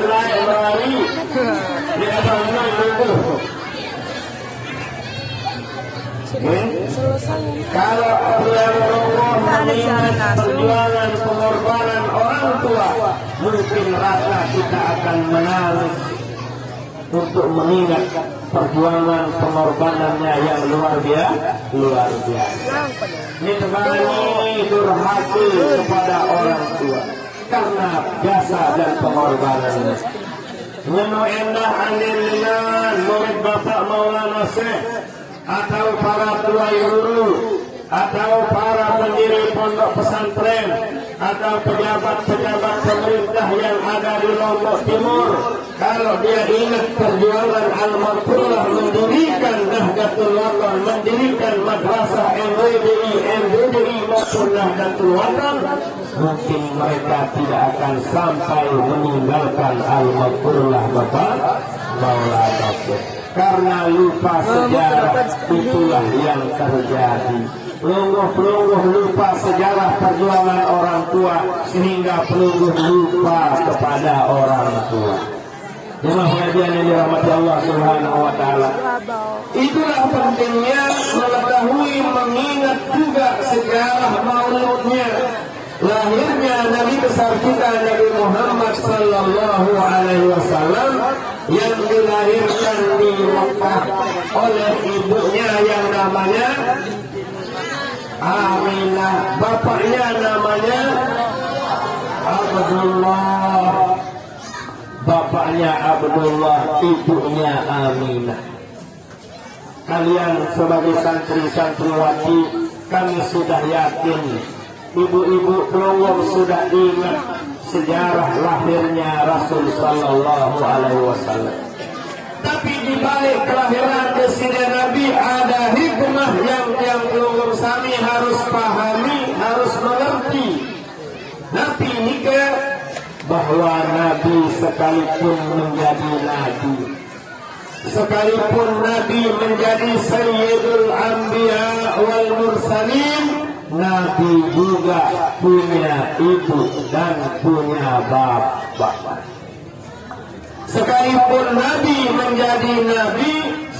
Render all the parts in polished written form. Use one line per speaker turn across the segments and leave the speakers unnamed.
naik lari. Dia kata naik itu. Kalau yang Allah mengingat perjuangan pengorbanan orang tua, mungkin rasa kita akan menangis untuk mengingat perjuangan pengorbanannya yang luar biasa. Ini durhaka kepada orang tua karena jasa dan pengorbanannya. Ngeno endah andin dengan murid Bapak Maulana Syekh atau para tuai guru atau para pendiri pondok pesantren atau pejabat-pejabat pemerintah yang ada di Lombok Timur, kalau dia ingat perjuangan Al-Maghfurlah mendirikan Nahdlatul Watan, mendirikan madrasah MBDI maupun Nahdlatul Watan, mungkin mereka tidak akan sampai meninggalkan Al-Maghfurlah Bapak Maulana Syekh. Karena lupa sejarah, itulah yang terjadi. Pelungguh-pelungguh lupa sejarah perjuangan orang tua, sehingga pelungguh lupa kepada orang tua. Jemaah sekalian yang dirahmati Allah Subhanahu wa taala. Itulah pentingnya mengetahui, mengingat juga sejarah mauludnya, lahirnya Nabi besar kita Nabi Muhammad sallallahu alaihi wasallam yang dilahirkan di Mekah oleh ibunya yang namanya Aminah, bapaknya namanya Abdullah. Bapaknya Abdullah, ibunya Aminah. Kalian sebagai santri-santriwati, kami sudah yakin, ibu-ibu pelungguh sudah ingat sejarah lahirnya Rasul sallallahu alaihi wasallam. Tapi di balik kelahiran Presiden Nabi ada hikmah yang pelungguh kami harus pahami, harus mengerti. Nabi nikah bahwa Nabi sekalipun menjadi Nabi, sekalipun Nabi menjadi Sayyidul Anbiya wal Mursalin, Nabi juga punya ibu dan punya bapak. Sekalipun Nabi menjadi Nabi,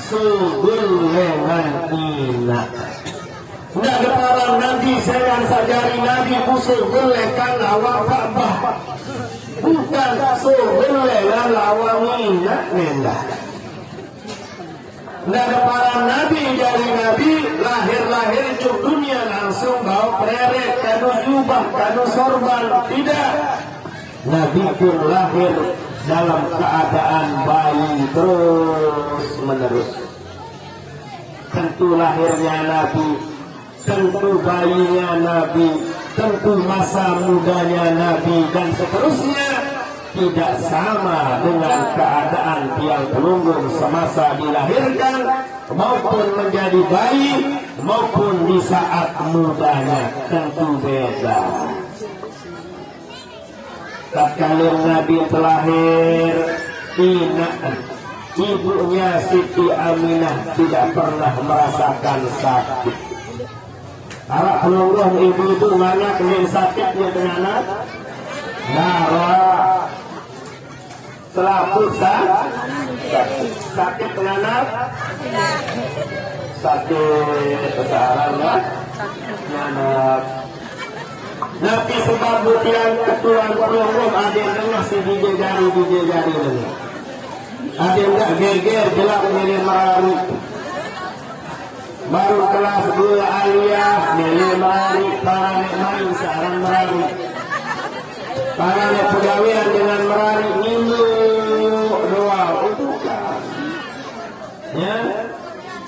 sugul lengan ina. Tidak ada orang Nabi dengan sajari Nabi musuh gelekan awak Ka'bah. Bukan sugul lengan awak ina mendah. Tidak ada para Nabi dari Nabi lahir-lahir ke dunia langsung bawa preret, kanu jubah, kanu sorban. Tidak. Nabi pun lahir dalam keadaan bayi terus menerus. Tentu lahirnya Nabi, tentu bayinya Nabi, tentu masa mudanya Nabi dan seterusnya tidak sama dengan keadaan tiang pelunggung semasa dilahirkan maupun menjadi bayi maupun di saat mudanya, tentu beda. Tatkala Nabi terlahir, ibunya Siti Aminah tidak pernah merasakan sakit. Para pelungguh ibu itu banyak yang sakitnya dengan anak. Darah, selaku sakit dengan anak, sakit besaran anak. Nabi sebab butian ketuan pelungguh ada yang dengar si DJ jari ini. Ada yang tak geger gelap milih merari. Baru kelas 2 aliyah milih merari, para nek main searang merari. Para nek pegawian dengan merari minggu doa bukan. Ya,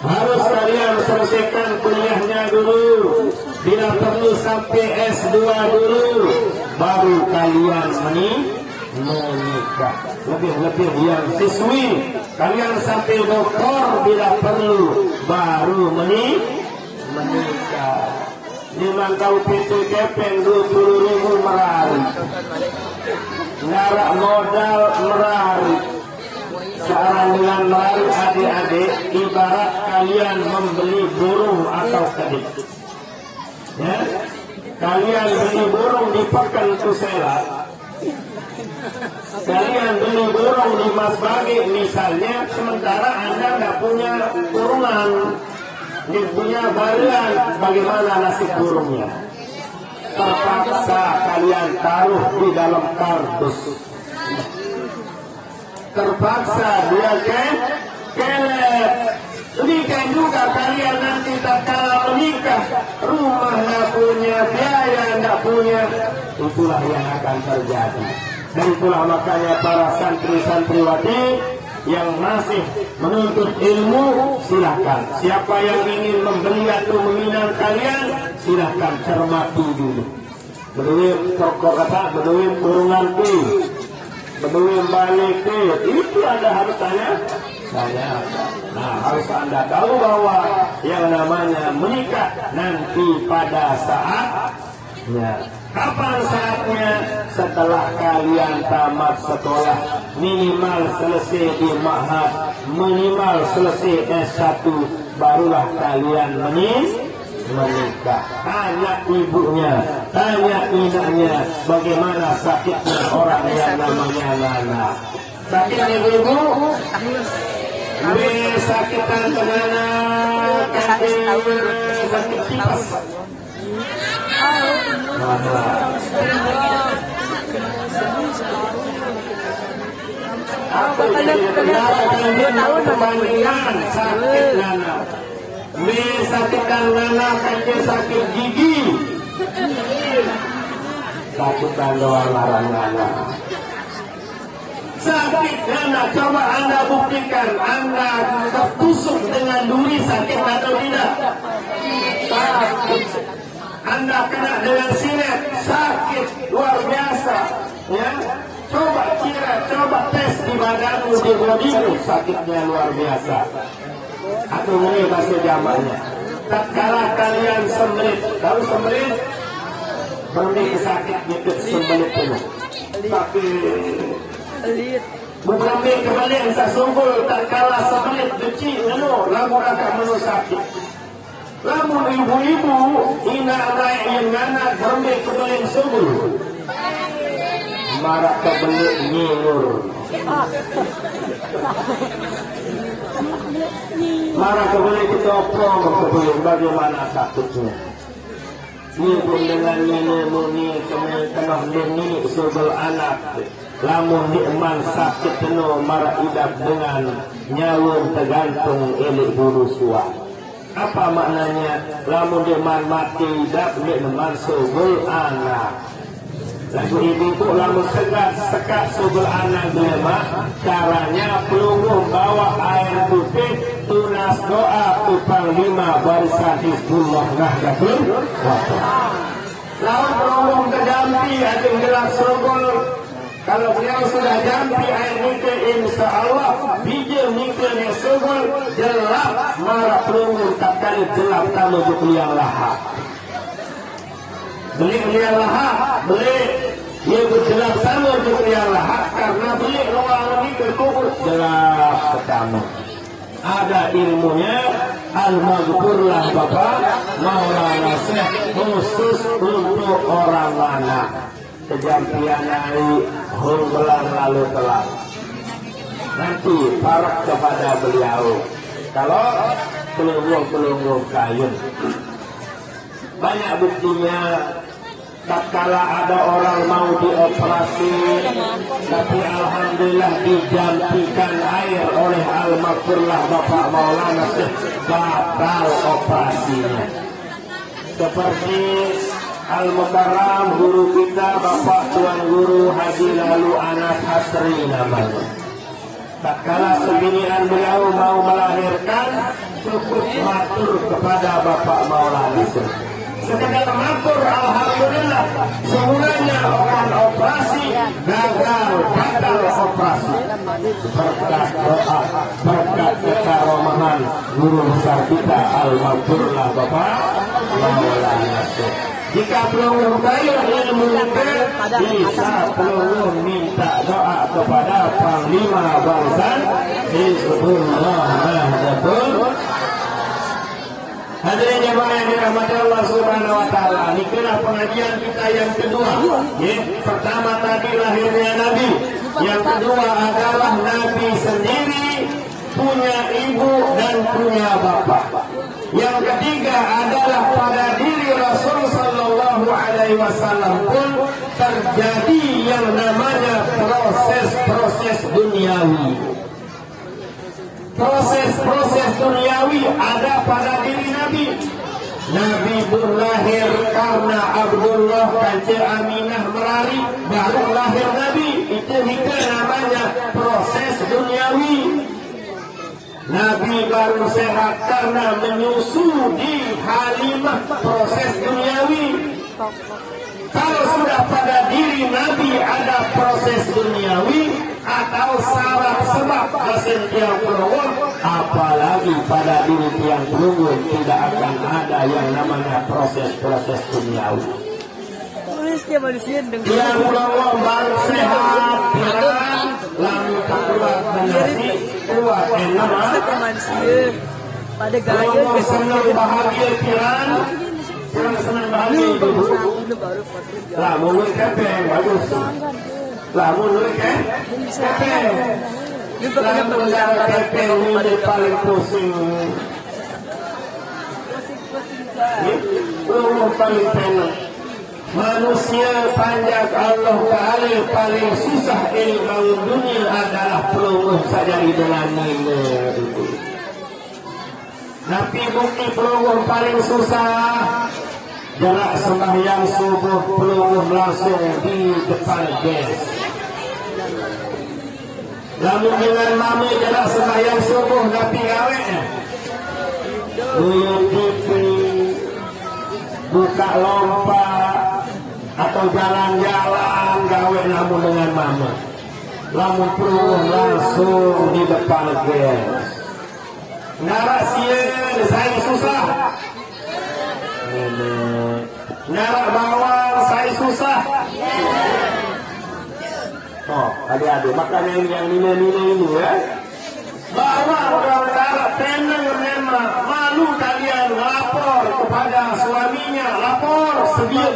harus kalian selesaikan kuliahnya dulu. Bila perlu sampai S2 dulu, baru kalian menikah. Lebih yang siswi, kalian sampai doktor bila perlu, baru menikah. Memang kau pintu kepeng 20.000 merari, ngarak modal merari. Sekarang dengan merari adik-adik, ibarat kalian membeli burung atau kedik. Ya, kalian beli burung di pekan Tusela, Kalian beli burung di Mas Bagi misalnya, sementara Anda nggak punya kurungan, nggak punya barian, bagaimana nasib burungnya? Terpaksa kalian taruh di dalam kardus. Terpaksa dia kelet. Demikian juga kalian nanti tatkala menikah, rumah nggak punya, biaya nggak punya, itulah yang akan terjadi. Dan itulah makanya para santri-santriwati yang masih menuntut ilmu, silahkan. Siapa yang ingin membeli atau meminang kalian, silahkan cermati dulu. Beduin toko kata, beduin kurungan pi, beduin balik pi, itu Anda harus tanya. Nah, harus Anda tahu bahwa yang namanya menikah nanti pada saatnya. Kapan saatnya? Setelah kalian tamat sekolah, minimal selesai di ma'had, minimal selesai S1, barulah kalian menikah. Tanya ibunya, tanya inaknya, bagaimana sakitnya orang yang namanya Nana. Sakit ibu? Sakitan kemana? Sakit kipas. Apa perbandingan sakit Nana? Sakitkan Nana kaki sakit gigi. Sakitkan doang larang Nana. Sakit Nana, coba Anda buktikan. Anda tertusuk dengan duri, sakit atau tidak? Sakit. Anda kena dengan sinet, sakit luar biasa. Ya, coba kira, coba tes di badanmu, di bodimu, sakitnya luar biasa. Atau ini bahasa jamaknya. Tatkala kalian sembelit, tahu sembelit? Berhenti sakit nyekut sembelit itu. Tapi bukan kembali sa sungguh tatkala sembelit beci lamu akan menu sakit. Lamun ibu-ibu ina naik yang nana berhenti kembali sungguh. Marah kembali nyingur. Marah kembali ketopong kembali bagaimana sakitnya. Ibu dengan nenek muni tengah nini sebel anak. Lamun di'man sakit penuh marah idap dengan nyawun tergantung elik buru suah. Apa maknanya? Lamun di'man mati idap di'man sebel anak. Lagu ibu lamun sekat sebel anak dilema. Caranya pelungguh bawa air putih, tunas doa tupang 5 barisan Hizbullah Nahdlatul Wathon. Lawan pelungguh kejampi akan gelar sebel. Kalau beliau sudah jampi air nikah, insya Allah bijil nikahnya sebel jelap marah pelungguh tak kali jelap tamu liang lahap. Beli liang lahap, beli dia berjelap tamu liang lahap karena beli ruang nikah kubur jelap ketamu. Ada ilmunya, al-maghfurlah Bapak Maulana Syekh khusus untuk orang mana. Kejampian hari belang lalu telah nanti parak kepada beliau. Kalau pelunggung kayun banyak buktinya. Tatkala ada orang mau dioperasi, tapi alhamdulillah dijampikan air oleh al-maghfurlah Bapak Maulana Syekh, batal operasinya. Seperti Al-Mukarram guru kita Bapak Tuan Guru Haji Lalu Anas Hasri namanya. Tatkala sebinian beliau mau melahirkan, cukup matur kepada Bapak Maulana Syekh. Sekedar matur, alhamdulillah semuanya orang operasi gagal, batal operasi. Berkat doa, berkat kekaromahan guru besar kita al-maghfurlah Bapak Maulana Syekh. Jika pelungguh kayu ilmu bisa pelungguh minta doa kepada Panglima Barisan Hizbullah Nahdlatul. Hadirin jemaah yang dirahmati Allah Subhanahu wa taala, inilah pengajian kita yang kedua. Pertama tadi lahirnya Nabi, yang kedua adalah Nabi sendiri punya ibu dan punya bapak. Yang ketiga adalah pada diri Rasul sallallahu alaihi wasallam pun terjadi yang namanya proses-proses duniawi. Proses-proses duniawi ada pada diri Nabi. Nabi pun lahir karena Abdullah dan Aminah merari, baru lahir Nabi. Itu juga namanya proses duniawi. Nabi baru sehat karena menyusu di Halimah, proses duniawi. Kalau sudah pada diri Nabi ada proses duniawi atau salah sebab hasil tiang pelungun, apalagi pada diri tiang pelungun tidak akan ada yang namanya proses-proses duniawi. Tiang pelungun baru sehat, lalu keluar menasi, keluar nama, pelungun senang bahagia piran, senang bahagia ibu. Lah mulut kepeng bagus. Lah mulut kepeng. Lah mulut kepeng ini paling pusing. Pelungun paling penuh. Manusia panjang Allah Ta'ala paling susah ini bangun dunia adalah pelungun saja dengan nilai itu. Tapi bukti pelungun paling susah. Jarak sembahyang subuh pelungun langsung di depan gas. Lalu dengan mami jarak sembahyang subuh tapi gawe buka lompat atau jalan-jalan gawe namun dengan mama. Lalu pelungun langsung di depan gas. Narasi saya susah. Narak bawang saya susah. Oh, adik-adik makanya ini yang nilai-nilai ini ya. Bawang kalau narak tenang memang malu kalian lapor kepada suaminya, lapor sebiar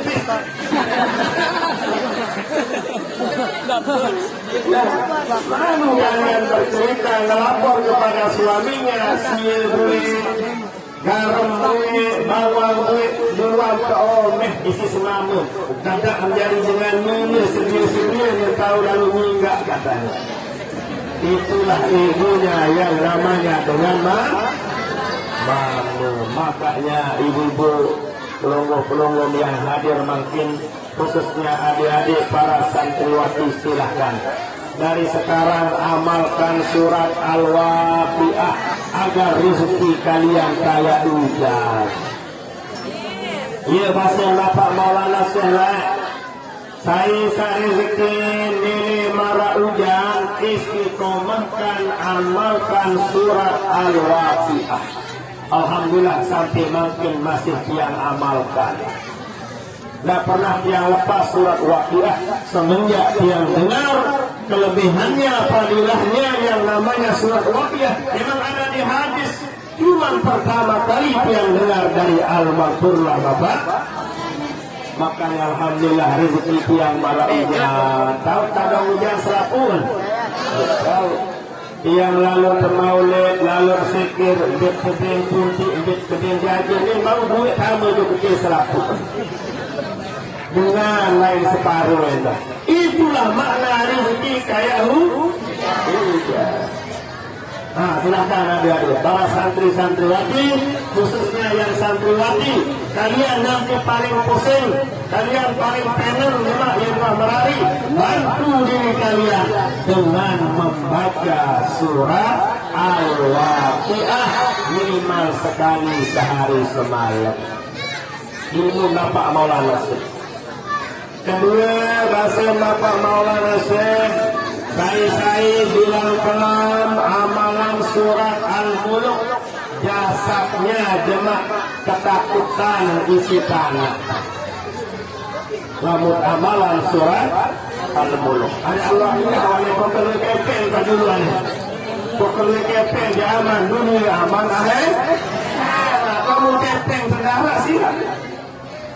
malu kalian bercerita ngelapor kepada suaminya siir garam gue, bawang gue, beruang ke omeh isi semamu. Tidak menjadi dengan minus sebiar-sebiar yang tahu lalu minggak katanya. Itulah ibunya yang namanya dengan malu. Makanya ibu-ibu pelongo-pelongo yang hadir makin khususnya adik-adik para santriwati silahkan. Dari sekarang amalkan surat Al-Waqiah agar rezeki kalian kayak hujan. Iya bahasa Bapak Maulana Syekh. Saya rezeki nilai mara hujan istiqomahkan amalkan surat Al-Waqiah. Alhamdulillah sampai makin masih yang amalkan. Tidak pernah yang lepas surat Waqiah semenjak yang dengar kelebihannya, fadilahnya yang namanya surat Waqiah. Memang ada di hadis, cuma pertama kali yang dengar dari Al-Maghfurlah Bapak. Maka alhamdulillah rezeki yang malah hujan. Tahu tak hujan serapun. Tahu. Yang lalu termaulid, lalu sikir, bit kedeng punti, bit kedeng jajan ini mau duit kamu itu kecil serapun. Dengan lain separuh itu. Itulah makna rezeki kayak hujan. Nah, silahkan adik-adik, para santri-santriwati, khususnya yang santriwati, kalian nanti paling pusing, kalian paling pengen yang merari, bantu diri kalian dengan membaca surat Al-Waqiah minimal sekali sehari semalam. Ilmu Bapak Maulana Syekh. Kedua, bahasa Bapak Maulana Syekh, saya bilang kelam amalan surat Al-Muluk, jasadnya jemaah ketakutan isi tanah. Lamun amalan surat Al-Muluk. Ada Allah ini awalnya pokoknya kepeng ke duluan. Pokoknya kepeng di aman dunia aman akhir. lamun kepeng tengara sih.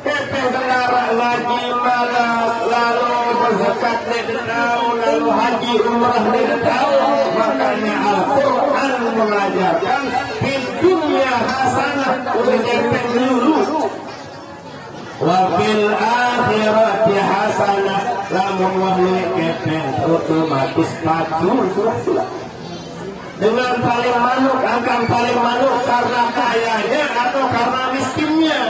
Kepeng tengara lagi malas, lalu berzakat nedau, lalu haji umrah nedau. Makanya Al-Quran mengajarkan di dunia hasanah udah kepeng dulu. Wafil akhirati hasanah, lamun wahli kepeng otomatis maju sudah. Dengan paling manuk akan paling manuk karena kayanya atau karena miskinnya.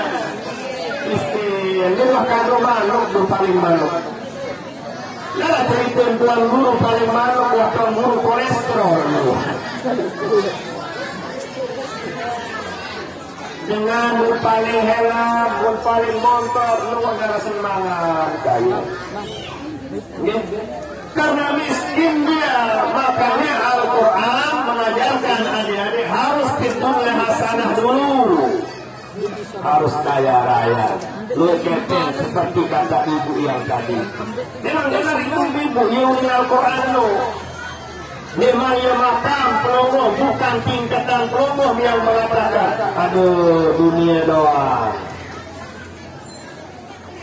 Miskin, ini kado manuk tuh paling manuk. Nah cerita tuan guru paling manuk, tuan guru kolesterol. Dengan paling helak, paling motor, lu ada semangat kayu. Karena miskin dia, makanya Al-Quran mengajarkan adik-adik harus dunia hasanah dulu. Harus kaya raya. Lu kepeng seperti kata ibu yang tadi. Dengar itu ibu yang Al-Quran lu. Memangnya makam pelongo, bukan tingkatan pelongo yang mengatakan, aduh dunia doang.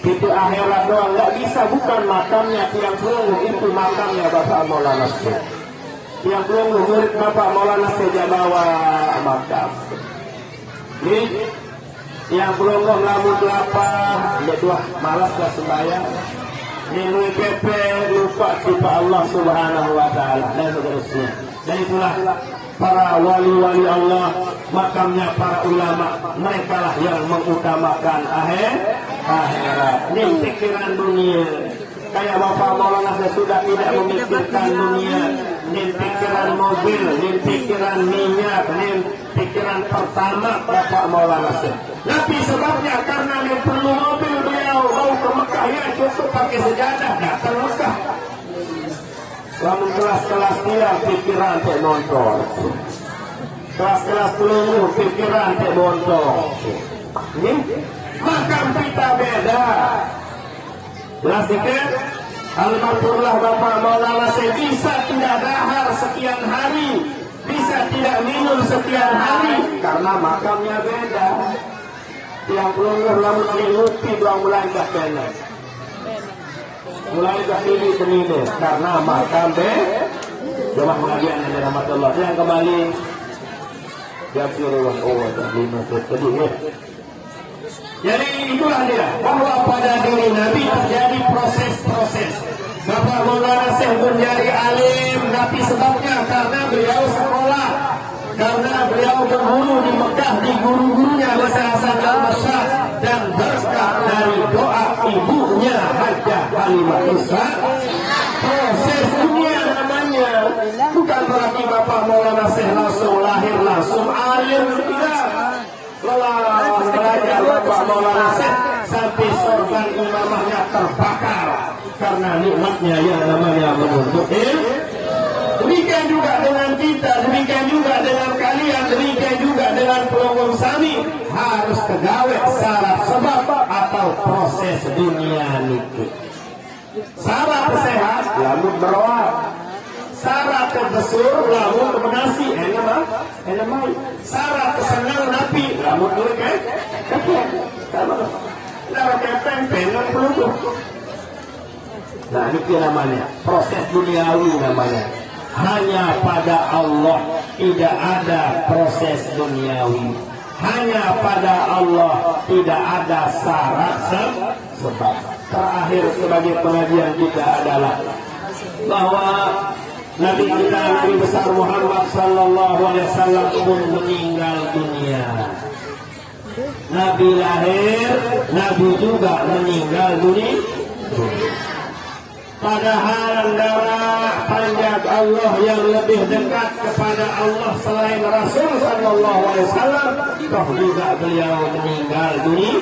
Itu akhirat doang, nggak bisa, bukan makamnya tiang pelongo, itu makamnya Bapak Maulana Syekh. Tiang pelongo murid Bapak Maulana Syekh bawa makam. Ini tiang pelongo ngelamun lapar, dia tuh malas lah sembahyang. Nilai PP lupa kepada Allah Subhanahu Wa Taala dan seterusnya. Dan itulah para wali-wali Allah, makamnya para ulama, mereka lah yang mengutamakan akhirat. Ini pikiran dunia. Kayak Bapak Maulana sudah tidak memikirkan dunia. Ini pikiran mobil, ini pikiran minyak, ini pikiran pertama Bapak Maulana. Tapi sebabnya karena dia perlu mobil, beliau mau ke Mekah, ya cukup pakai sejadah, datang Mekah. Lalu kelas-kelas dia pikiran tak motor. Kelas-kelas peluru pikiran tak motor. Ini makam kita beda. Jelas dikit? Alhamdulillah Bapak Maulana saya bisa tidak dahar sekian hari, bisa tidak minum sekian hari, karena makamnya beda. Yang peluru lamun dilupi doang mulai dah kena. Mulai dah ini senine karena makam jemaah pengajian yang dirahmati Allah. Yang kembali dia suruh lima tadi ya. Jadi itulah dia, bahwa pada diri Nabi terjadi proses-proses. Bapak Maulana Syekh menjadi alim, tapi sebabnya karena beliau sekolah, karena beliau berguru di Mekah, di guru-gurunya Hasan al-Masyad, dan berkat dari doa ibunya Hajjah Halimah Isa. Proses dunia namanya, bukan berarti Bapak Maulana Syekh langsung lahir langsung alim, tidak. Lelah belajar Bapak Maulana Syekh sampai sorban imamahnya terbakar karena nikmatnya yang namanya menuntut ilmu. Demikian juga dengan kita, demikian juga dengan kalian, demikian juga dengan pelonggong sami, harus kegawe syarat sebab atau proses dunia itu. Syarat sehat, lamun beroat. Syarat terbesar, lamun kemenasi, enak mai. Syarat kesenang nabi, lamun dulu kan? Lalu kepeng, pengen peluru. Nah ini namanya proses duniawi namanya. Hanya pada Allah tidak ada proses duniawi. Hanya pada Allah tidak ada syarat sebab. Terakhir sebagai pengajian kita adalah bahwa Nabi kita Nabi besar Muhammad sallallahu alaihi wasallam pun meninggal dunia. Nabi lahir, Nabi juga meninggal dunia. Padahal darah panjang Allah yang lebih dekat kepada Allah selain Rasul sallallahu alaihi wasallam, toh juga beliau meninggal dunia.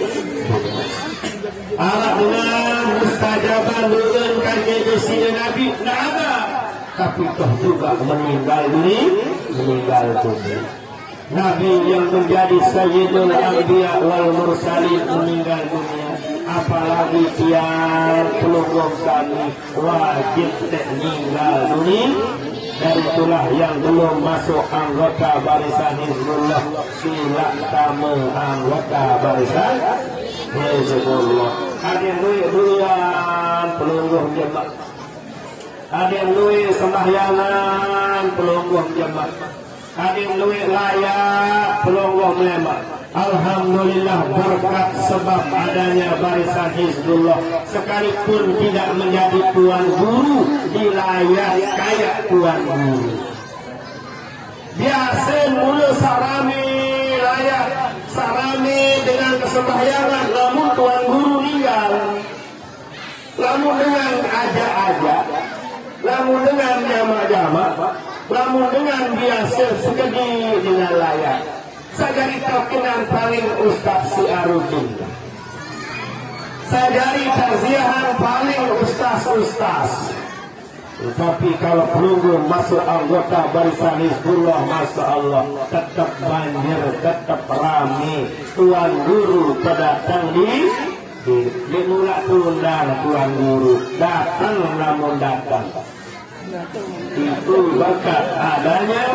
Allah dengan mustajaban dengan kajian Nabi tidak ada, tapi toh juga meninggal dunia. Nabi yang menjadi Sayyidul Anbiya wal Mursalin meninggal dunia. Apalagi tiang pelunggong kami wajib meninggal dunia. Dari itulah yang belum masuk anggota barisan Hizbullah, sila kamu anggota barisan Hizbullah. Ada yang duit duluan pelungguh jemaah, ada yang duit sembahyangan pelungguh jemaah, ada yang duit layak pelungguh melembak. Alhamdulillah berkat sebab adanya barisan Hizbullah, sekalipun tidak menjadi tuan guru, dilayak kayak tuan guru. Biasa mula sarami layak, sarami dengan kesembahyangan, namun tuan guru meninggal. Namun dengan ajak-ajak, namun dengan jama-jama, namun dengan biasa segede dengan layak. Saya jadi terkenal paling Ustaz Siarudin. Saya jadi takziahan paling ustaz-ustaz. Tapi kalau pelunggu masuk anggota barisan Hizbullah, Masya Allah, tetap banjir, tetap ramai. Tuan guru datang di mulak tundang tuan guru. Datang namun datang. Itu berkat adanya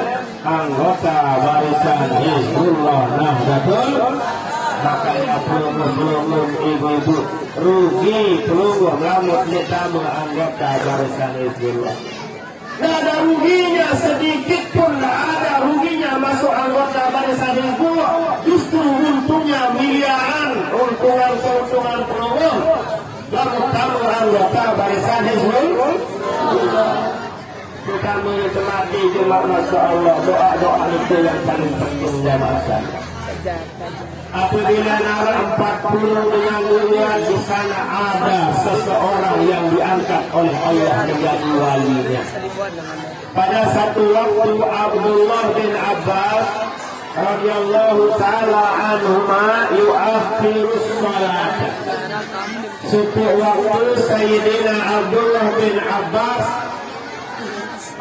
anggota barisan Hizbullah Nahdlatul. Makanya pelunggu ibu-ibu rugi pelunggu lamut ditambah anggota barisan Hizbullah. Tidak ada ruginya sedikit pun, tidak ada ruginya masuk anggota barisan Hizbullah. Justru untungnya miliaran, keuntungan pelunggu lamut tambah anggota barisan Hizbullah. Kami semati jemaah, Masya Allah, doa-doa itu yang paling penting jemaah saya. Apabila nara 40 dengan mulia, di sana ada seseorang yang diangkat oleh Allah menjadi walinya. Pada satu waktu Abdullah bin Abbas radhiyallahu taala anhuma yuakhirus salat. Suatu waktu Sayyidina Abdullah bin Abbas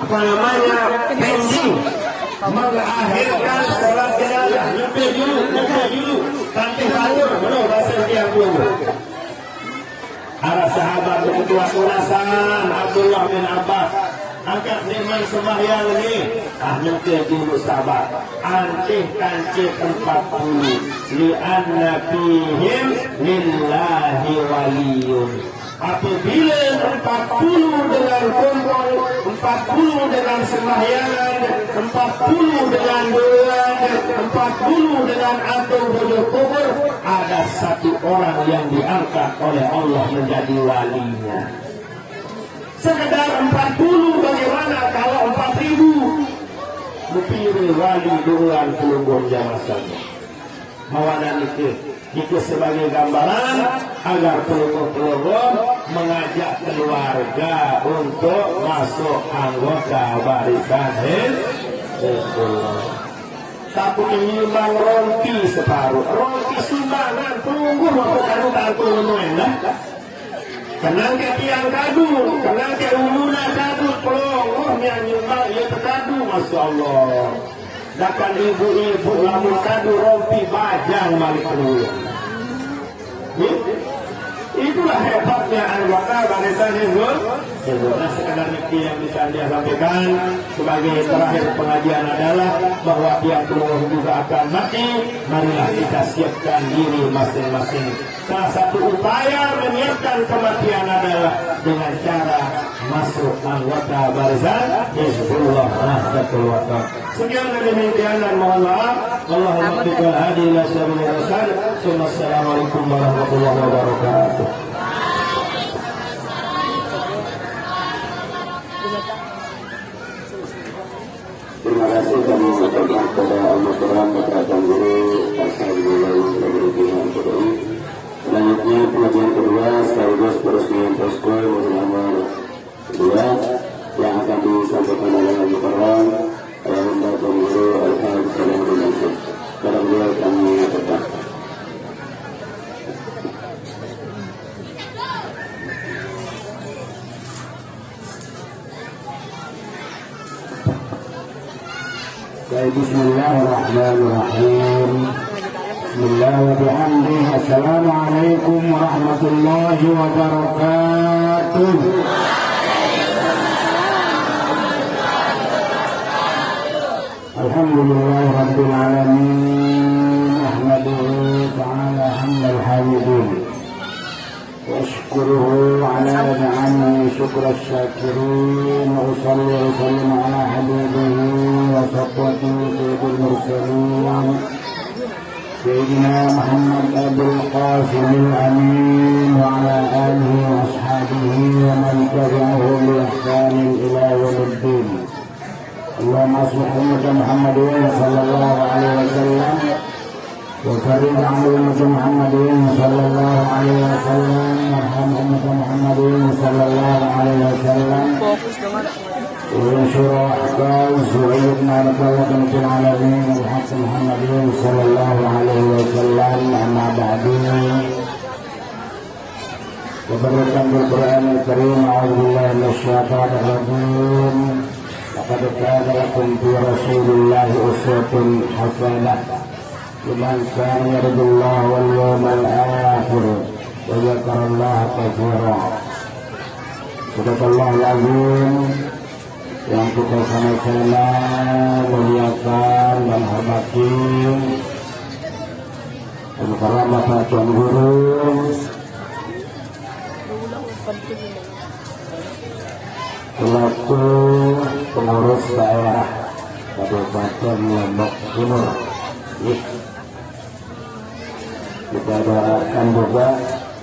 pending mengakhirkan sholat jenazah. Nyumpir dulu tanti sahur, belum bahasa siang dulu. Para sahabat berketua kurasan Abdullah bin Abbas angkat dengan sembahyang ini. Nyumpir dulu sahabat, antih kancik 40 li'anna fihim lillahi waliyun. Apabila 40 dengan kumpul, 40 dengan sembahyangan, 40 dengan doa, 40 dengan atur bodoh kubur, ada satu orang yang diangkat oleh Allah menjadi walinya. Sekedar 40, bagaimana kalau 4.000? Bupiri wali doan pelunggung jamasannya. Mawanan itu sebagai gambaran agar pelunggu-pelunggu mengajak keluarga untuk masuk anggota barisan Hizbullah. Tapi menyumbang roti separuh, roti sumbangan pelunggu waktu kanu tantu menuendah. Kenang ke tiang kadu, kenang ke uluna kadu pelunggu yang nyumbang ia terkadu, Masya Allah. Dakan ibu-ibu lamun kadu rompi bajang malik keluar. Itulah hebatnya anggota barisan Hizbullah. Sekedar niki yang bisa dia sampaikan sebagai terakhir pengajian adalah bahwa tiap pelunggu juga akan mati. Marilah kita siapkan diri masing-masing. Salah satu upaya menyiapkan kematian adalah dengan cara masuk anggota barisan Hizbullah Nahdlatul Wathon. Sekian dari demikian dan mohon maaf. Allahumma biqal hadi ila sabil rasul. Assalamualaikum warahmatullahi wabarakatuh.
Terima kasih kami ucapkan kepada Al-Mukarram Bapak Guru Pasal Wilayah Negeri Pilihan PDI. Selanjutnya pengajian kedua sekaligus peresmian posko nomor 2 yang akan disampaikan oleh Al-Mukarram Bapak Guru Al-Hadz Salahuddin Mansur. Kepada beliau kami tetap.
Bismillahirrahmanirrahim. Bismillahirrahmanirrahim. Assalamualaikum warahmatullahi wabarakatuh. لله رب العالمين أحمده تعالى حمد الحامدين واشكره على نعمه شكر الشاكرين وأصلي وسلم على حبيبه وصفوته سيد المرسلين سيدنا محمد أبي القاسم الأمين وعلى آله وأصحابه ومن تبعه بإحسان إلى يوم الدين. اللهم اصلح أمة محمد صلى الله عليه وسلم وفرج عن أمة محمد صلى الله عليه وسلم وارحم أمة محمد صلى الله عليه وسلم وانشر أحكام سيدنا رب العالمين الحق محمد صلى الله عليه وسلم. أما بعد وبركاته بالقرآن الكريم أعوذ بالله من الشيطان الرجيم لقد كان لكم في رسول الله أسوة حسنة لمن كان يرجو الله واليوم الآخر وذكر الله كثيرا. صدق الله العظيم. Yang kita sama-sama muliakan dan hormati para bapak tuan guru, selaku pengurus daerah Kabupaten Lombok Timur. Kita doakan juga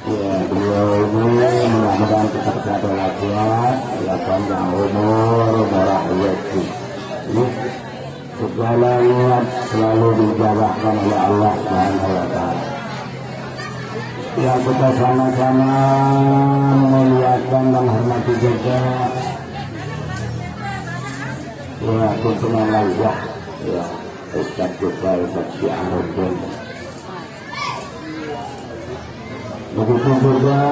ya beliau ini mudah-mudahan tetap sehat walafiat, ya panjang umur, murah rezeki. Segala niat selalu dijabahkan oleh Allah Subhanahu wa taala. Yang kita sama-sama memuliakan dan hormati juga ya pimpinan Lajah ya Ustaz kita Ustaz Syiaruddin. Begitu juga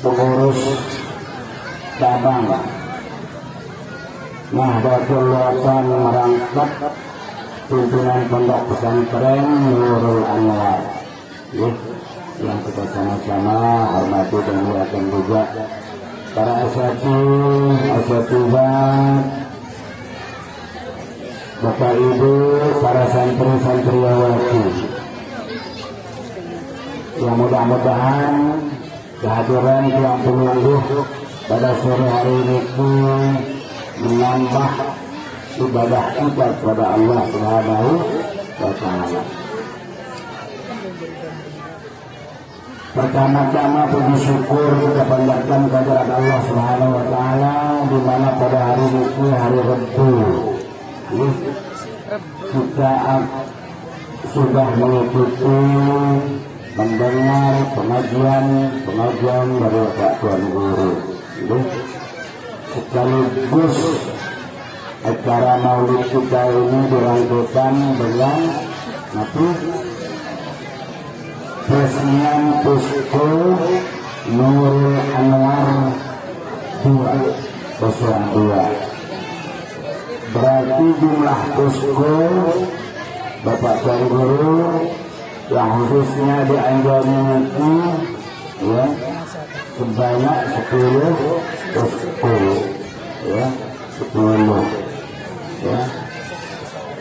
pengurus cabang Nahdlatul Ulama merangkap pimpinan pondok pesantren Nurul Anwar. Yang kita sama-sama hormati dan muliakan juga para asatizat, Bapak Ibu, para santri-santriwati. Yang mudah-mudahan kehadiran yang penunggu pada sore hari ini menambah ibadah kita kepada Allah Subhanahu wa taala. Pertama-tama puji syukur kita panjatkan kehadirat Allah Subhanahu wa taala di mana pada hari ini hari Rabu kita sudah mengikuti mendengar pengajian dari Pak Tuan Guru. Sekaligus acara maulid kita ini dirangkaikan dengan peresmian posko Nurul Anwar 202. Berarti jumlah posko Bapak Tuan Guru yang khususnya di Anjani itu ya sebanyak 10 posko ya 10 ya.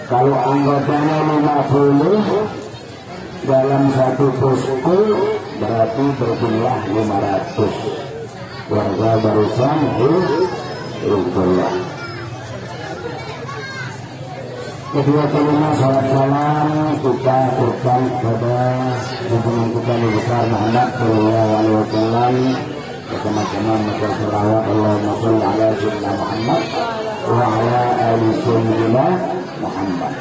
Kalau anggotanya 50 dalam satu posko berarti berjumlah 500 warga barusan Hizbullah. Kedua kalinya salam salam kita berikan kepada hubungan kita yang besar Muhammad Sallallahu Alaihi Wasallam bersama-sama maca selawat Allahumma sholli ala sayyidina Muhammad wa ala ali sayyidina Muhammad.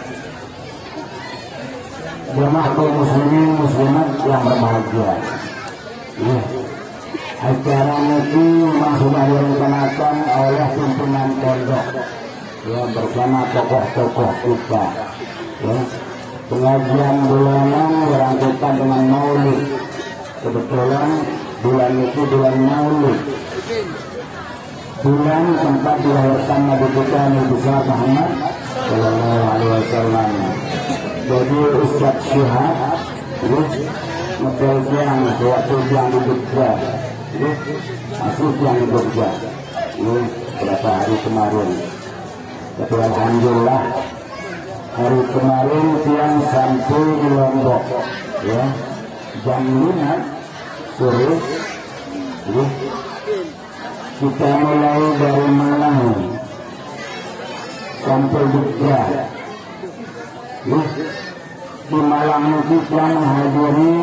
Jemaah kaum muslimin muslimat yang berbahagia. Acara ini memang sudah direncanakan oleh pimpinan pondok ya bersama tokoh-tokoh kita ya. Pengajian bulanan dirangkaikan dengan maulid. Kebetulan bulan itu bulan maulid, bulan tempat dilahirkan Nabi kita Nabi besar Muhammad Sallallahu Alaihi Wasallam. Jadi Ustaz Syihab model yang waktu yang di Jogja masih yang di Jogja berapa hari kemarin Tapi alhamdulillah hari kemarin siang sampai di Lombok, ya, jam 5 sore. Kita mulai dari Malang sampai Jogja. Di Malang kita menghadiri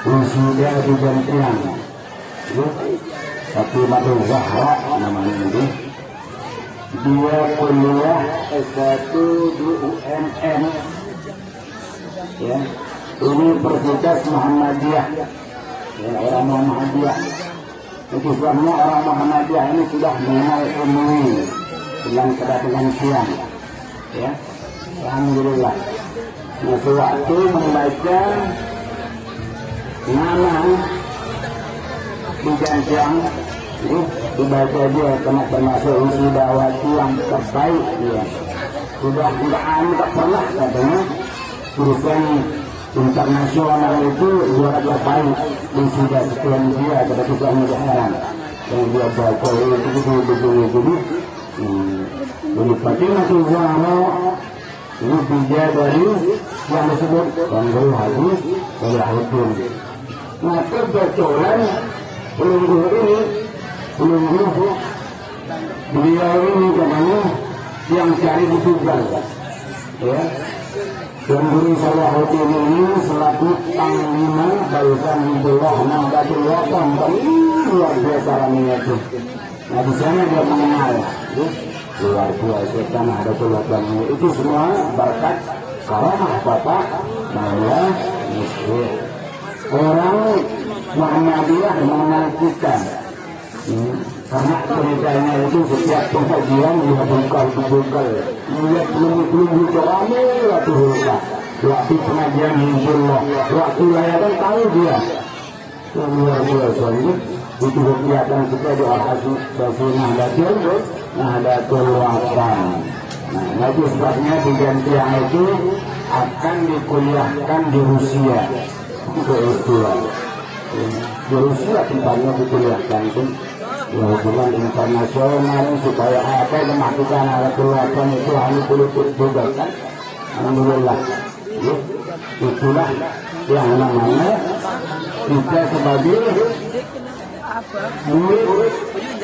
wisuda di Gantian. Tapi Matu Zahra namanya itu. Dia kuliah S1 di UNN. Ya, Universitas Muhammadiyah. Ya, orang Muhammadiyah. Itu sebabnya orang Muhammadiyah ini sudah mengenal ilmu dengan kedatangan siang. Ya, alhamdulillah. Nah, sewaktu membaca nama di Gantian, dibaca dia karena termasuk wisudawati yang terbaik dia. Sudah tak pernah katanya urusan internasional itu juara terbaik wisuda sekian dia pada kisah heran yang dia baca itu betul-betul jadi Fatimah Zahra ini bija dari yang disebut Banggaru Hadis oleh Al-Hukum. Nah, kebetulan pelungguh ini beliau ini katanya yang cari di Tugal, ya. Dan guru Salahuddin ini selaku panglima Barisan Hizbullah Nahdlatul Wathon, luar biasa ramenya itu. Nah, di sana dia mengenal, ya. Luar biasa Nahdlatul Wathon itu semua berkat karamah Bapak Maula Muslim. Orang Muhammadiyah mengenal kita. Karena ceritanya itu setiap pengajian dia bungkal melihat belum rame waktu hulka, waktu pengajian Hizbullah, waktu layakan tahu dia luar biasa. Itu kegiatan kita di organisasi Nahdlatul Wathon. Nah, lagi sebabnya di Gantian itu akan dikuliahkan di Rusia untuk Islam. Di Rusia tempatnya dikuliahkan itu ya, hubungan internasional supaya apa memastikan Nahdlatul Wathon itu hanya politik juga kan. Alhamdulillah, ya, itulah yang namanya kita sebagai murid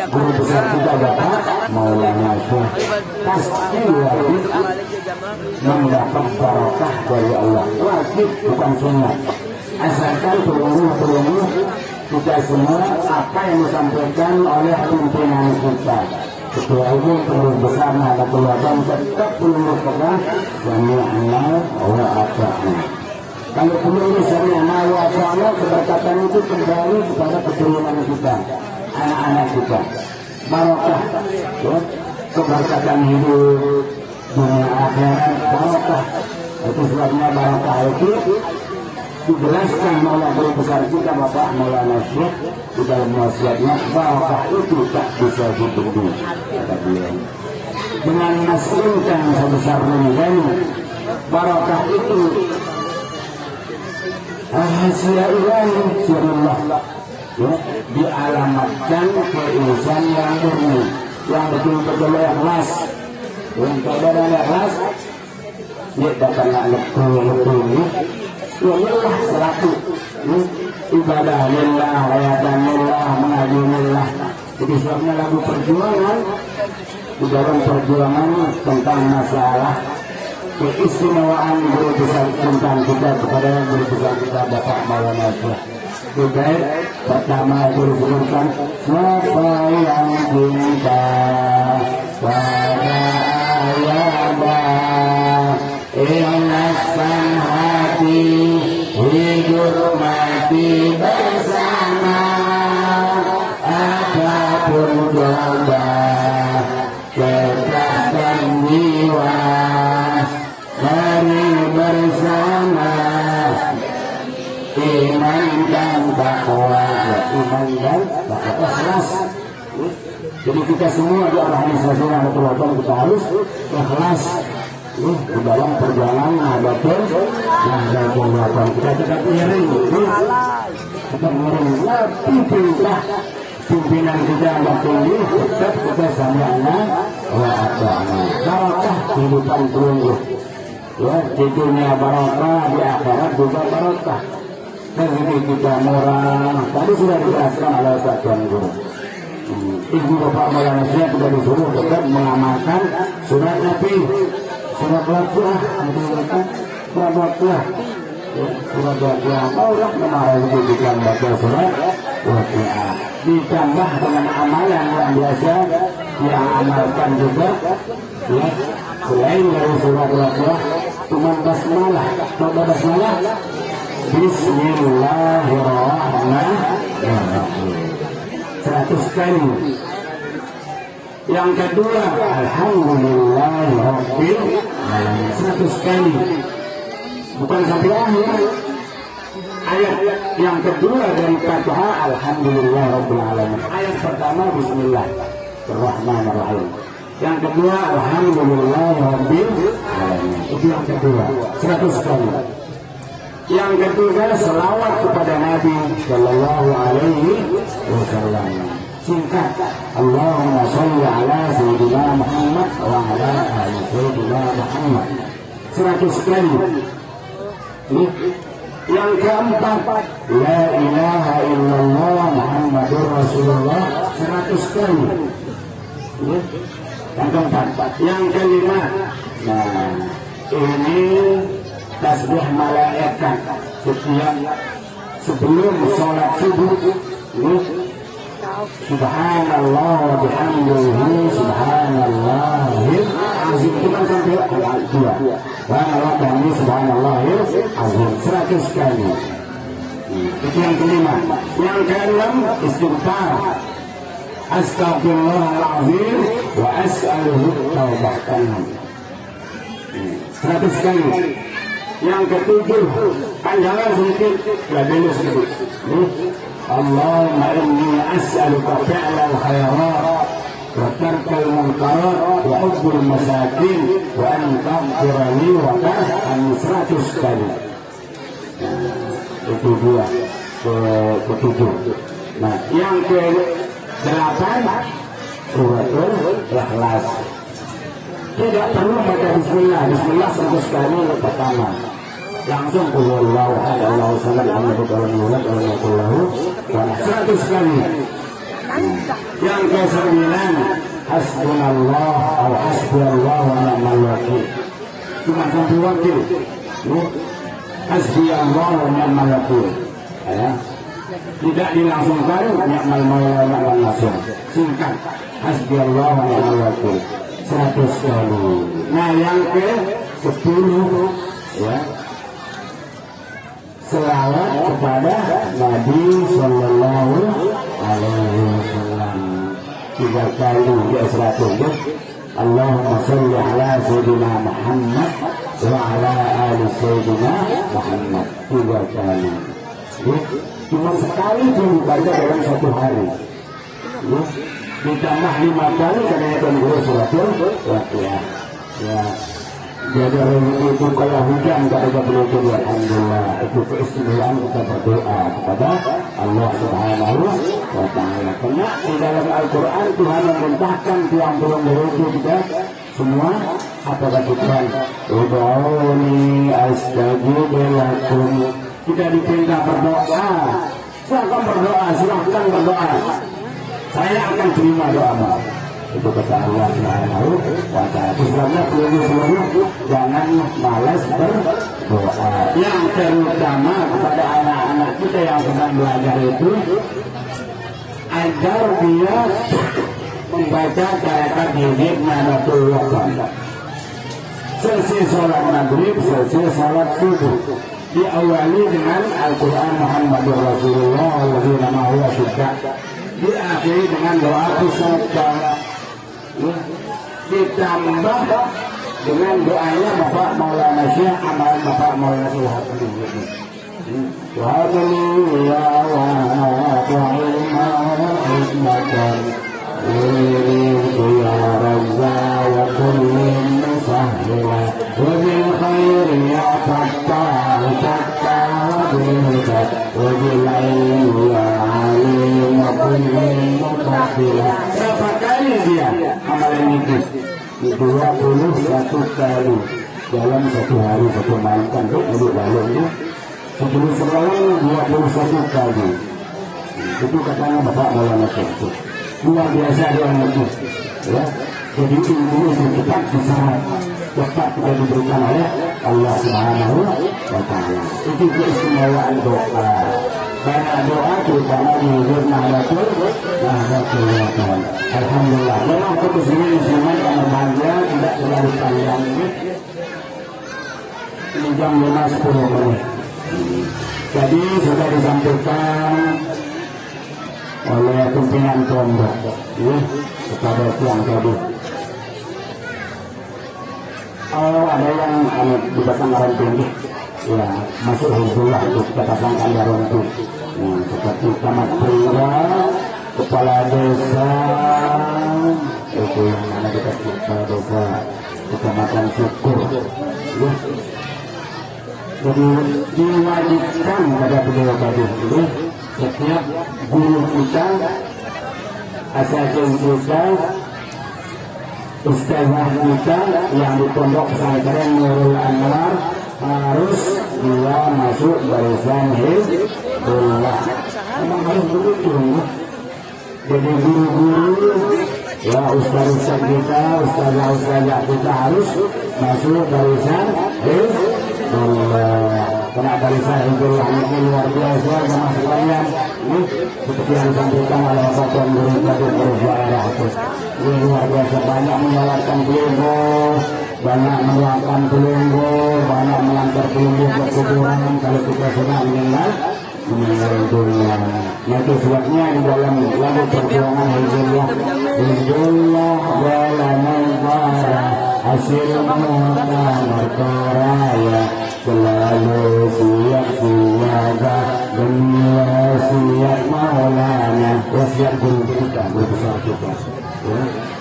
guru besar kita Bapak Maulana Syekh pasti wajib mendapat barakah dari Allah, wajib bukan sunnah. Asalkan pelungguh kita semua apa yang disampaikan oleh pimpinan kita, ketua umum pelungguh besar Nahdlatul Wathon tetap pelungguh pegang sami'na wa ata'na. Kalau pelungguh sami'na wa ata'na, keberkatan itu kembali kepada keturunan kita, anak-anak kita, barakah, ya, keberkatan hidup dunia akhirat, barakah. Itu sebabnya barakah itu dijelaskan oleh guru besar kita Bapak Maulana Syekh di dalam wasiatnya, barakah itu tak bisa dibeli, kata beliau. Dengan nasrimkan sebesar ini, barakah itu rahasia ilahi sirullah, ya, dialamatkan keikhlas yang murni, yang betul-betul ikhlas. Yang tidak ada ikhlas, dia datanglah betul-betul lillah selaku ibadah lillah, hayatan lillah, mengaji lillah. Jadi sebabnya lagu perjuangan, di dalam perjuangan tentang masalah keistimewaan guru besar tentang kita kepada guru besar kita Bapak Maulana Syekh. Juga pertama guru besar siapa yang cinta pada ayah ingatkan hati hidup mati bersama, apapun coba tetapkan jiwa, mari bersama iman dan takwa, iman dan takwa ikhlas. Jadi kita semua di organisasi Nahdlatul Wathon kita harus ikhlas di dalam perjalanan Nahdlatul Wathon. Kita tetap iring, tetap iring, tapi perintah pimpinan kita yang tinggi, tetap kita sami'na wa ata'na. Barakah kehidupan keluarga. Ya, di dunia barakah, di akhirat juga barakah. Rezeki kita murah. Tadi sudah dijelaskan oleh Pak Tuan Guru. Ibu bapak Maulana Syekh kita disuruh tetap mengamalkan surat Nabi, surat Waqiah, surat Waqiah. Surat Waqiah, Allah menaruh itu baca surat Waqiah. Ditambah dengan amalan yang biasa yang amalkan juga, ya, selain dari surat Waqiah, cuma basmalah. Coba basmalah. Bismillahirrahmanirrahim. 100 kali. Yang kedua, Alhamdulillahirabbil alamin. 100 kali. Bukan sampai akhir. Ayat yang kedua dari Fatihah, Alhamdulillahirabbil alamin. Ayat pertama Bismillahirrahmanirrahim. Yang kedua, Alhamdulillahirabbil alamin. Itu yang kedua. 100 kali. Yang ketiga, selawat kepada Nabi Sallallahu Alaihi Wasallam. Singkat, Allahumma sholli ala Sayyidina Muhammad wa ala ali Sayyidina Muhammad. 100 kali. Yang keempat, La ilaha illallah Muhammadur Rasulullah. 100 kali. Yang keempat. Yang kelima, nah ini tasbih malaikat setiap sebelum sholat subuh. Subhanallah wa bihamdihi subhanallahil azim. Cuma sampai ayat 2. Subhanallah kami subhanallahil azim 100 kali. Itu yang kelima. Yang keenam, istighfar. Astagfirullahaladzim wa as'aluhu taubatan. 100 kali. Yang ketujuh, panjangan sedikit, labelu sedikit. Allahumma inni as'aluka fi'lal khairat wa tarkal munkarat wa hubbul masakin wa an taghfira li wa tarhamni. 100 kali. Itu dua. Ketujuh. Nah, yang ke-8, suratul Ikhlas. Tidak perlu baca bismillah. Bismillah 100 kali pertama. Langsung qulhuwallahu ahad Allahu samad lam yalid walam yulad walam yakul lahu kufuwan ahad. 100 kali. Yang ke-9, hasbunallah atau hasbiyallahu wa ni'mal wakil. Cuma sampai wakil. Hasbiyallahu wa ni'mal wakil. Ya. Tidak dilangsungkan ni'mal maula wa ni'mal nasir. Singkat. Hasbiyallahu wa ni'mal wakil. 100 kali. Nah, yang ke-10, ya, selawat kepada Nabi Sallallahu Alaihi Wasallam 3 kali. Ya, 100. Allahumma sholli ala Sayyidina Muhammad wa ala ali Sayyidina Muhammad 3 kali. Ya, cuma sekali dibaca dalam 1 hari. Ya. Ditambah 5 kali kenaikan guru suratul Waqiah. Ya, jadi itu kalau hujan kita boleh jadi alhamdulillah. Itu keistimewaan kita berdoa kepada Allah Subhanahu wa Ta'ala. Karena di dalam Al-Quran Tuhan memerintahkan tiang belum berujuk kita semua apa kata Tuhan? Ud'uni astajib lakum. Kita diperintah berdoa. Silahkan berdoa, silahkan berdoa. Saya akan terima doamu. Itu kata Allah Subhanahu wa Ta'ala. Sebabnya seluruh jangan malas berdoa. Yang terutama kepada anak-anak kita yang sedang belajar itu, agar dia membaca kata hijab Nadatul Waqaf. Selesai sholat maghrib, selesai sholat subuh, diawali dengan Al-Quran Muhammadur Rasulullah walladzina ma'ahu asyidda. Diakhiri dengan doa pusaka. Ditambah dengan doanya Bapak Maulana Syekh, amalan Bapak Maulana Syekh. Wa ya hikmatan ya razza wa kullin musahhila wa bil khairi ya fattah wa bil ilmi ya alim wa kullin Alhamdulillah. Berapa kali dia amalan itu? 21 kali dalam satu hari satu malam kan itu balon itu. Sebelum semalam 21 kali. Itu katanya Bapak Maulana itu. Luar biasa dia itu. Ya. Jadi ilmu itu cepat bisa cepat kita diberikan oleh Allah Subhanahu wa Ta'ala. Itu keistimewaan doa. Banyak doa terutama menyebut Nahdlatul Ulama. Alhamdulillah. Memang fokus ini musliman yang berbahagia tidak terlalu panjang ini. Ini jam 5:10 menit. Jadi sudah disampaikan oleh pimpinan kelompok kepada siang tadi. Oh, ada yang dipasang orang tinggi, ya masuk Hizbullah itu kita pasangkan jarum itu. Seperti Camat Pria, Kepala Desa, itu yang mana kita Kepala Desa Kecamatan Syukur. Ya. Jadi diwajibkan pada beliau tadi itu setiap guru kita, asatidz kita, ustazah kita yang di pondok pesantren Nurul Anwar harus dia masuk barisan Hizbullah. Memang harus begitu. Jadi guru-guru, ya ustaz-ustaz kita, ustazah-ustazah kita harus masuk barisan Hizbullah. Karena barisan Hizbullah ini luar biasa sama sekalian. Seperti yang disampaikan oleh Bapak Guru Kadir Berdaerah itu. Ini luar biasa, banyak menyalarkan belenggu, banyak meluangkan belenggu, banyak melanggar belenggu ke kuburan kalau kita sudah meninggal dunia. Nah itu sebabnya di dalam lagu perjuangan Hizbullah, Hizbullah dalam bara hasil mengamar karaya, selalu siap siaga demi wasiat Maulana, wasiat guru kita, guru besar kita.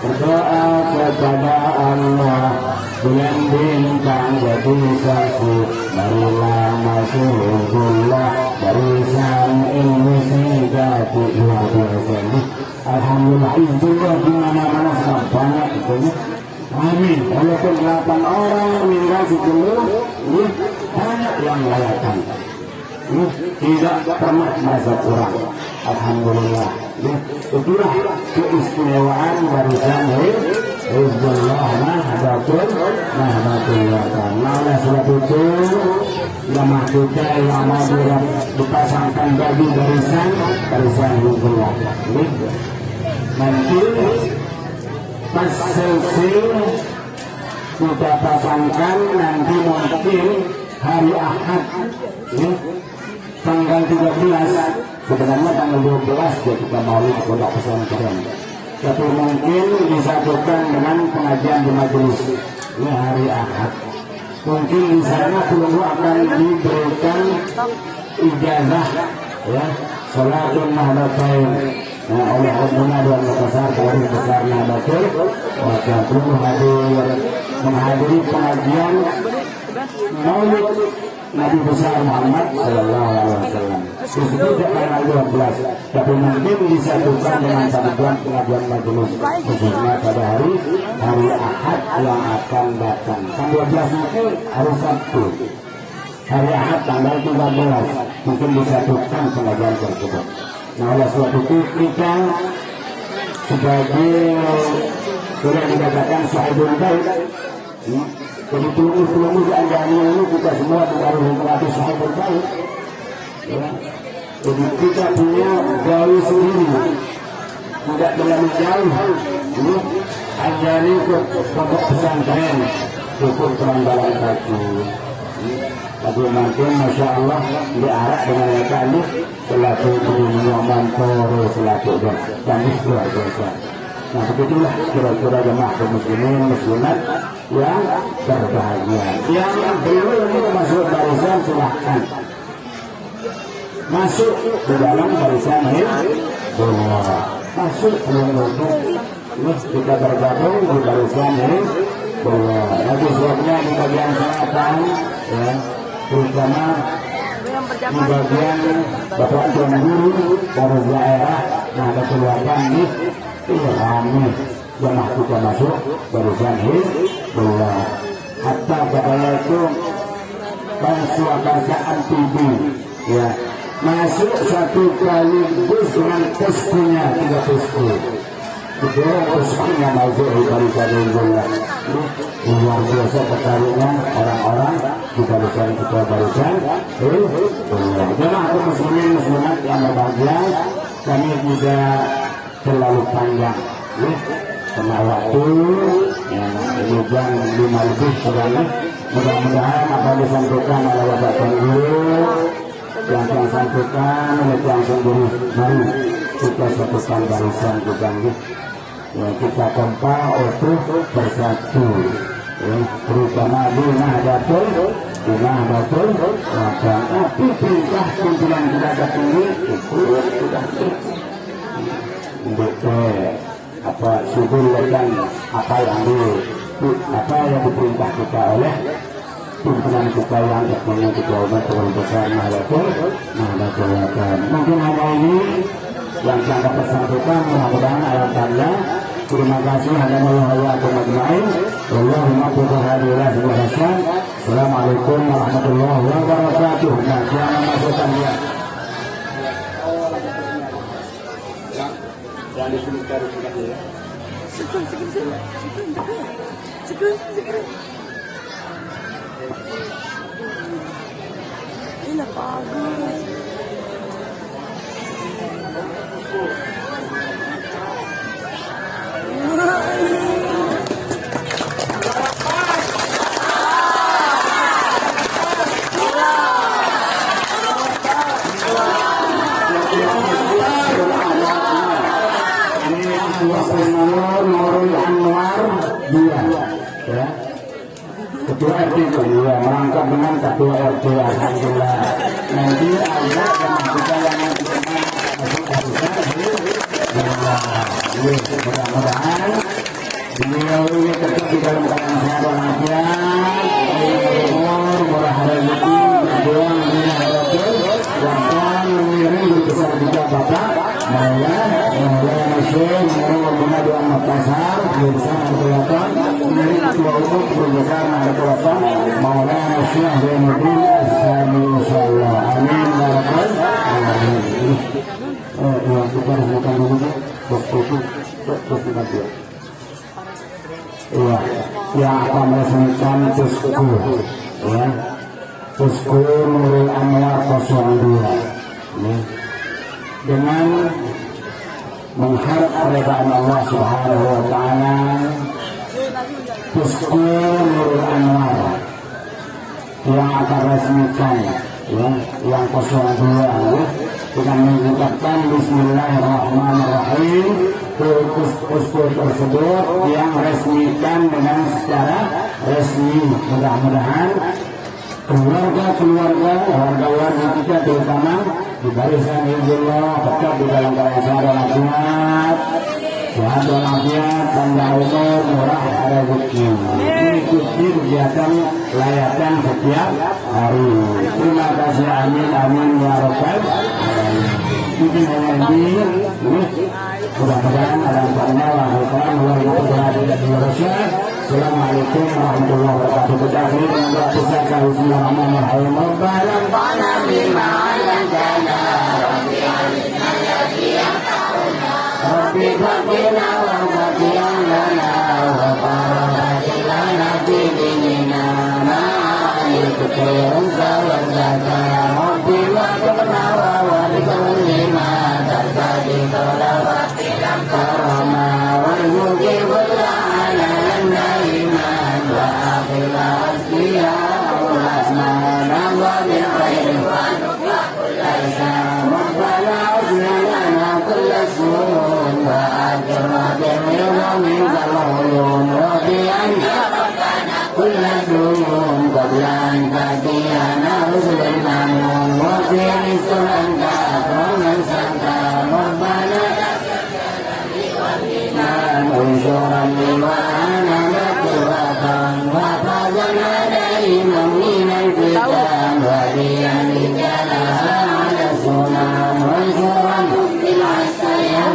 Berdoa kepada Allah, bulan bintang jadi saksi, marilah masuk Hizbullah, barisan ini sejati luar biasa. Alhamdulillah Hizbullah di mana-mana sangat banyak itu. Amin. Walaupun 8 orang meninggal 10, banyak yang melayakan. Tidak pernah merasa kurang. Alhamdulillah. Itulah keistimewaan barisan Hizbullah Nahdlatul Ulama. Oleh sebab itu jamaah kita yang mau dipasangkan bagi barisan Hizbullah. Nanti pas selesai kita pasangkan nanti mungkin hari Ahad tanggal 13. Sebenarnya tanggal 12 dia kita mau di pondok pesantren, tapi mungkin disatukan dengan pengajian di majelis. Ini hari Ahad. Mungkin di sana perlu akan diberikan ijazah, ya, Salatul Nahdlatain. Nah, oleh Rabbuna Dewan Besar Pengurus Besar Nahdlatul Ulama menghadiri pengajian Maulid Nabi besar Muhammad Sallallahu Alaihi Wasallam. Itu tanggal 12, tapi mungkin disatukan dengan satuan pengajian majelis khususnya pada hari Ahad yang akan datang. Tanggal 12 nanti hari Sabtu. Hari Ahad tanggal 13 mungkin disatukan pengajian tersebut. Nah, oleh sebab itu kita sebagai sudah dikatakan sahibul bait, jadi pelumur dianjani ini kita semua baru mengerti sahibul bait. Ya. Jadi kita punya gawe sendiri, tidak terlalu jauh. Anjani ke pondok pesantren cukup terang kaki. Tapi nanti Masya Allah diarak dengan alif selaku dunia mantoro selaku dan luar biasa. Nah begitulah kira-kira jemaah kaum muslimin muslimat yang berbahagia. Yang belum masuk barisan silahkan masuk di dalam barisan Hizbullah. Masuk belum kita bergabung di barisan Hizbullah. Nanti sebabnya di bagian selatan, ya, terutama di bagian Bapak Tuan Guru dari daerah Nah ada keluarga nih ilhami jamaah kita masuk barisan Hizbullah. Hatta katanya itu Bangsa TV ya masuk satu kali bus dengan poskunya 3 posku. Kedua poskunya masuk di barisan Hizbullah. Luar biasa tertariknya orang-orang di barisan kita barisan Hizbullah. Jemaah kaum muslimin muslimat yang berbahagia, kami juga terlalu panjang karena waktu yang ini jam 5 lebih kurang. Mudah-mudahan apa disampaikan oleh Bapak Guru yang saya sampaikan oleh Tuan Guru, mari kita satukan barisan kita ya, kita kompak utuh bersatu ya, terutama di Nahdlatul tapi perintah pimpinan kita tinggi itu sudah apa subulkan apa yang diperintah kita oleh pimpinan kita yang terkenal ketua umum Pengurus Besar Nahdlatul. Mungkin hanya ini yang saya dapat sampaikan, mudah-mudahan ayat tanda. Terima kasih warahmatullahi wabarakatuh. Assalamualaikum warahmatullahi wabarakatuh. Nah, silakan masukkan dia.
Ini bagus.
Nurul Anwar dia ya ketua RT ya merangkap dengan ketua RT. Alhamdulillah nanti ada kita yang mudah-mudahan beliau ini tetap di dalam keadaan sehat walafiat, umur murah rezeki, berjuang di Nahdlatul dan mengiring besar juga Bapak Maulana Syekh Muhammad bin Makassar bersama kelihatan menjadi ketua umum Berbesar Nahdlatul Maulana Syekh Zainuddin As-Sami insyaallah. Amin ya rabbal alamin. Yang kita lakukan dulu terus kita dia. Iya, yang akan meresmikan Pusku ya. Pusku Nurul Anwar 02 ini dengan mengharap keridhaan Allah Subhanahu wa taala. Pusku Nurul Anwar yang akan resmikan ya, yang 02 dengan mengucapkan Bismillahirrahmanirrahim. Pusku tersebut yang resmikan dengan secara resmi. Mudah-mudahan keluarga kita terutama di barisan Hizbullah tetap di dalam keadaan sehat walafiat, sehat walafiat, panjang umur, murah rezeki. Ikuti kegiatan layakan setiap hari. Terima kasih, amin amin ya rabbal alamin. Mungkin hanya ini mudah-mudahan ada manfaatnya. Assalamualaikum warahmatullahi wabarakatuh. Kita akhiri dengan doa pusaka. Bismillahirrahmanirrahim. Rabbana anfa'na bima 'allamtana, Rabbi 'allimna alladhi yanfa'una, Rabbi faqina warhamna lana wa barik lana fi dinina ma'al kutubin sawazaka, Rabbi wa'afna wa wa'alaikum lima tartadi tolawati lam karama wa yujibul la'ala iman wa akhil asliya ulasmana wa min khairin wa nufa kullaisa Rabbana uzna lana kulla su'un wa ajirna birrina min kal'ulun wa bi'anna Rabbana kulla su'un qablan kadiyana rusulun namun wa fi'lisun anta akroman santa Rabbana unsuran liwana maturatan wa fazana daiman minal fitan wa liyan lijala ala sunan unsuran bil asaya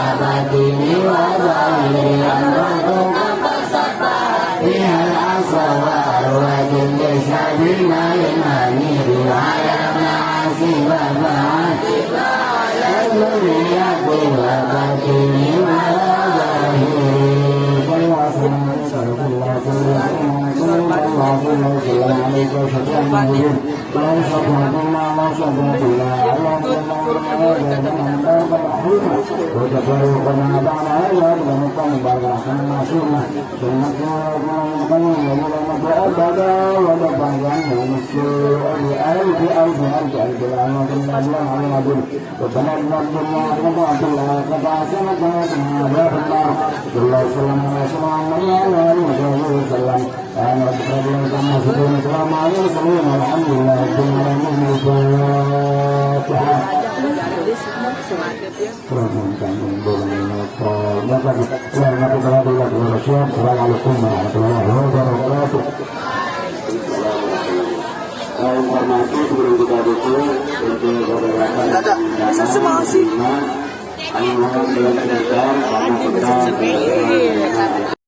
وبديني وظاهري أمركم فيها الأسرار وجل سبيل المنير على معاصي ومعاتي الذريات وبديني informasi sebelum kita tutup untuk beberapa
Masa semua sih?
Hanya dengan dasar karena kita